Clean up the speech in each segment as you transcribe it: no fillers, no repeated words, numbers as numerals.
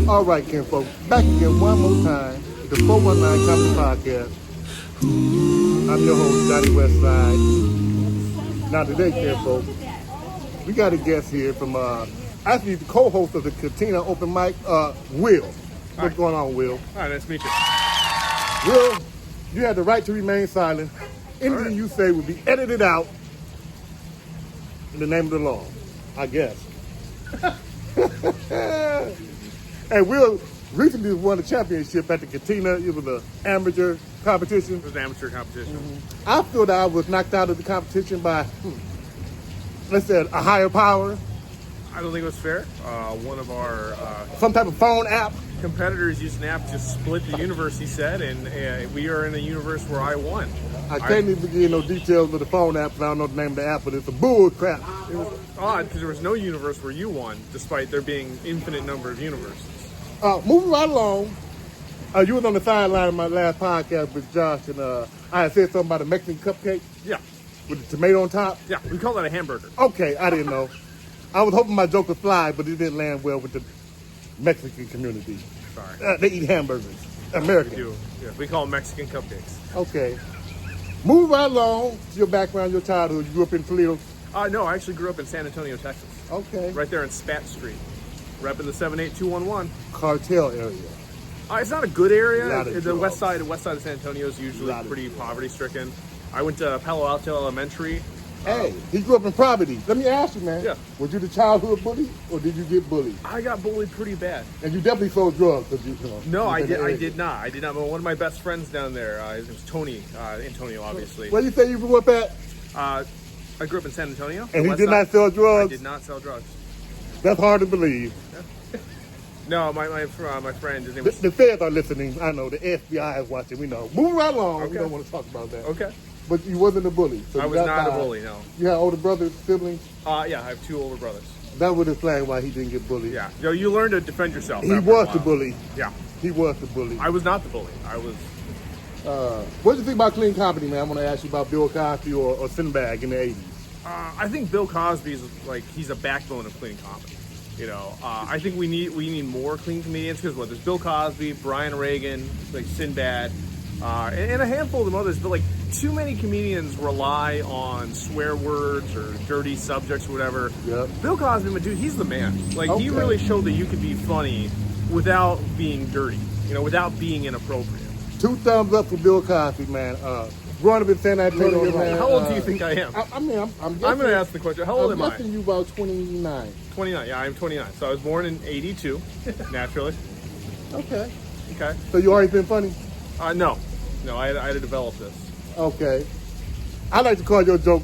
All right, Ken folks, back again one more time with the 419 Comedy Podcast. I'm your host, JohnnyWestside. Now today, Ken folks, we got a guest here from, actually the co-host of the Cantina open mic, Will. What's going on, Will? Hi, nice to meet you. Will, you have the right to remain silent. Anything you say will be edited out in the name of the law, I guess. And Will recently won the championship at the Cantina. It was an amateur competition. It was an amateur competition. Mm-hmm. I feel that I was knocked out of the competition by, let's say, a higher power. I don't think it was fair. One of our some type of phone app. Competitors used an app to split the universe, he said, and we are in a universe where I won. I can't even give no details of the phone app, but I don't know the name of the app, but it's a bull crap. It was odd because there was no universe where you won, despite there being infinite number of universes. Moving right along, you was on the sideline of my last podcast with Josh, and I had said something about a Mexican cupcake. Yeah. With the tomato on top. Yeah, we call that a hamburger. Okay, I didn't know. I was hoping my joke would fly, but it didn't land well with the Mexican community. Sorry. They eat hamburgers. American. We do. Yeah, we call them Mexican cupcakes. Okay. Move right along to your background, your childhood. You grew up in Toledo? No, I actually grew up in San Antonio, Texas. Okay. Right there in Spat Street. Repping the 78211. Cartel area. It's not a good area. The west side of San Antonio is usually pretty poverty-stricken. I went to Palo Alto Elementary. Hey, he grew up in poverty. Let me ask you, man. Yeah. Was you the childhood bully, or did you get bullied? I got bullied pretty bad. And you definitely sold drugs. No, I did not. I did not. But one of my best friends down there, his name was Tony, Antonio, obviously. Where you say you grew up at? I grew up in San Antonio. And he did not sell drugs? I did not sell drugs. That's hard to believe. No, my friend, his name was... The feds are listening. I know. The FBI is watching. We know. Move right along. Okay. We don't want to talk about that. Okay. But you wasn't a bully. So I was not a bully, no. You had older brothers, siblings? Yeah, I have 2 older brothers. That would explain why he didn't get bullied. Yeah. You learn to defend yourself. He was the bully. Yeah. He was the bully. I was not the bully. I was... What do you think about clean comedy, man? I want to ask you about Bill Cosby or Sinbad in the 80s. I think Bill Cosby's he's a backbone of clean comedy. You know, I think we need more clean comedians because there's Bill Cosby, Brian Reagan, Sinbad, and a handful of them others. But too many comedians rely on swear words or dirty subjects or whatever. Yep. Bill Cosby, dude, he's the man. He really showed that you could be funny without being dirty. You know, without being inappropriate. 2 thumbs up for Bill Cosby, man. Growing up in San Antonio, man. How old do you think I am? I'm guessing, I'm going to ask the question. How old am I? I'm guessing you about 29. 29, yeah, I'm 29. So I was born in 82, naturally. Okay. Okay. So you already been funny? No, I had to develop this. Okay. I like to call your joke,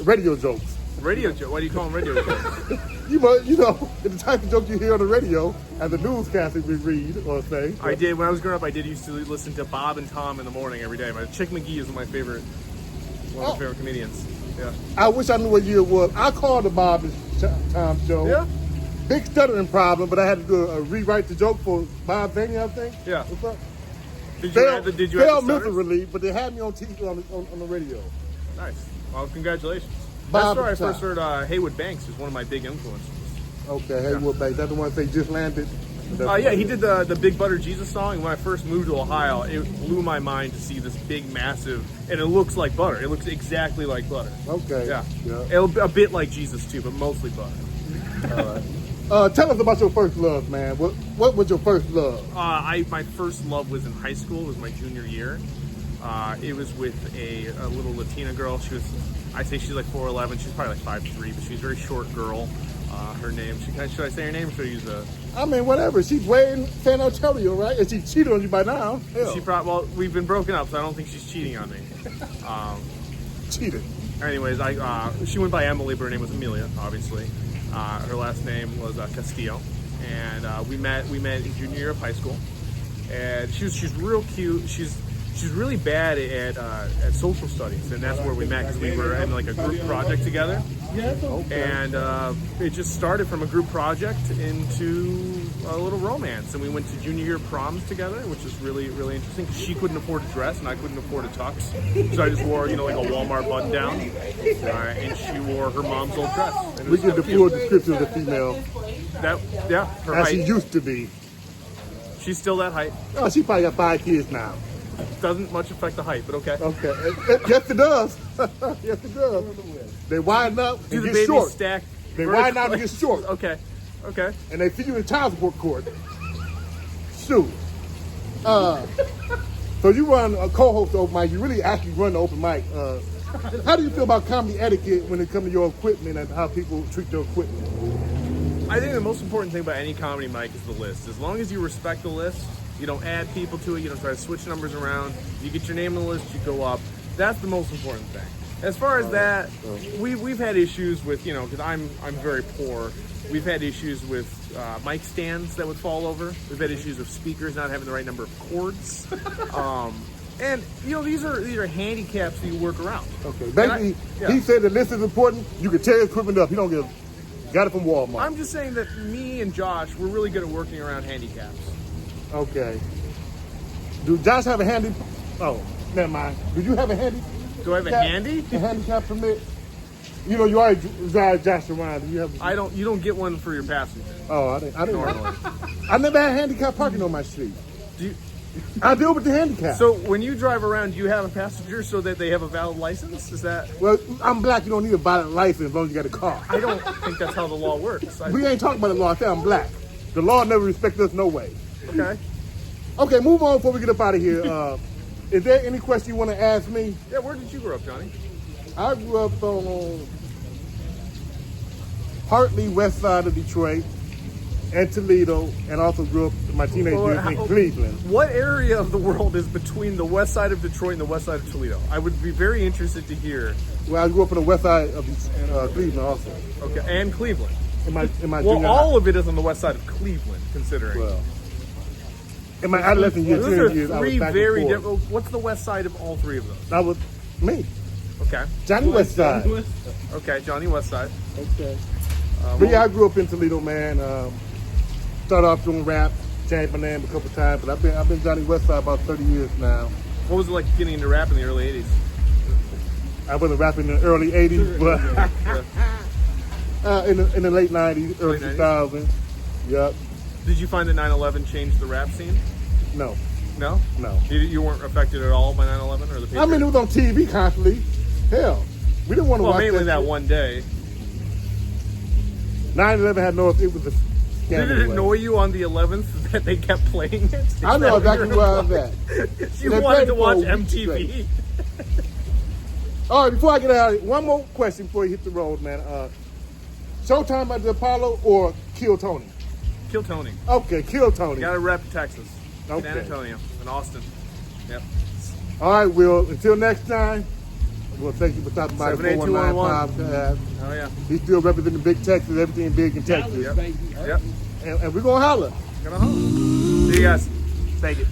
radio jokes. Radio joke? Why do you call them radio jokes? You know, it's the type of joke you hear on the radio and the newscasters we read or say. I did. When I was growing up, I used to listen to Bob and Tom in the morning every day. Chick McGee is one of my favorite comedians. Yeah. I wish I knew what year it was. I called the Bob and Tom show. Yeah. Big stuttering problem, but I had to do a rewrite the joke for Bob Zaney, I think. Yeah. What's up? Did you have the miserably, but they had me on TV on the radio. Nice. Well, congratulations. Bob That's where I first heard Haywood Banks is one of my big influences. Okay, Haywood Banks. That's the one they just landed. Yeah, he did the Big Butter Jesus song. And when I first moved to Ohio, it blew my mind to see this big, massive, and it looks like butter. It looks exactly like butter. Okay. Yeah. A bit like Jesus too, but mostly butter. All right. Tell us about your first love, man. What was your first love? My first love was in high school. It was my junior year. It was with a little Latina girl. She's like 4'11". She's probably like 5'3", but she's a very short girl. Her name, should I say her name or should I use a... I mean, whatever. She's way in San Antonio, right? And she cheated on you by now. Hell. We've been broken up, so I don't think she's cheating on me. Cheated. Anyways, she went by Emily, but her name was Amelia, obviously. Her last name was Castillo. And we met in junior year of high school. And she's real cute. She's really bad at social studies, and that's where we met because we were in a group project together. And it just started from a group project into a little romance, and we went to junior year proms together, which is really, really interesting. She couldn't afford a dress, and I couldn't afford a tux, so I just wore, a Walmart button down, and she wore her mom's old dress. We get the full description of the female. Her As she height. used to be. She's still that height. Oh, she probably got 5 kids now. Doesn't much affect the height, but okay. Okay. Yes, it does. Yes, it does. They widen up Do and the get babies short. stack? They widen out and get short. Okay. Okay. And they see you in child support court. Shoot. So you run a co-host open mic. You really actually run the open mic. How do you feel about comedy etiquette when it comes to your equipment and how people treat their equipment? I think the most important thing about any comedy mic is the list. As long as you respect the list, you don't add people to it, you don't try to switch numbers around, you get your name on the list, you go up. That's the most important thing. As far as that, we've had issues with, because I'm very poor. We've had issues with mic stands that would fall over. We've had issues with speakers not having the right number of cords. And these are handicaps that you work around. Okay. Basically, he said the list is important. You can tear your equipment up. You don't got it from Walmart. I'm just saying that me and Josh, we're really good at working around handicaps. Okay. Do Josh have a handy? Oh, never mind. Do you have a handy? Do I have a handy? A handicap permit? You already drive Josh around. Do you have? You don't get one for your passenger. Oh, I didn't know. Normally. I never had handicap parking on my street. Do you, I deal with the handicap. So when you drive around, do you have a passenger so that they have a valid license? Is that? Well, I'm black. You don't need a valid license as long as you got a car. I don't think that's how the law works. We ain't talking about the law. I said I'm black. The law never respects us no way. Okay. Okay, move on before we get up out of here. Is there any question you want to ask me? Yeah, where did you grow up, Johnny? I grew up on partly west side of Detroit and Toledo, and also grew up my teenage years in Cleveland. What area of the world is between the west side of Detroit and the west side of Toledo? I would be very interested to hear. Well, I grew up on the west side of Cleveland also. Okay, and Cleveland. In my Well, junior all high. of it is on the west side of Cleveland, considering. Well, in my adolescent years, Those teenage are years, I was three back very and forth. different. What's the west side of all three of those? That was me, Okay. JohnnyWestside. Okay, JohnnyWestside. Okay. But yeah, I grew up in Toledo, man. Started off doing rap, changed my name a couple times, but I've been JohnnyWestside about 30 years now. What was it like getting into rap in the early 80s? I wasn't rapping in the early 80s, but in the late 90s, early 2000s. Yep. Did you find that 9/11 changed the rap scene? No. No? No. You weren't affected at all by 9/11 or the Patriots? I mean, it was on TV constantly. Hell, we didn't want to watch mainly that shit. one day. 9/11 had no, it was a Did scandal. it annoy you on the 11th that they kept playing it? I know exactly where I was at. You They wanted played to it watch for a week MTV. straight. All right, before I get out of here, one more question before you hit the road, man. Showtime at the Apollo or Kill Tony? Kill Tony. Okay, Kill Tony. You gotta rep Texas. Okay. San Antonio and Austin. Yep. All right, Will. Until next time, well, thank you for stopping by the 419 podcast. Oh, yeah. He's still representing Big Texas, everything big in Texas. Yep. And we're going to holler. Gonna home. See you guys. Thank you.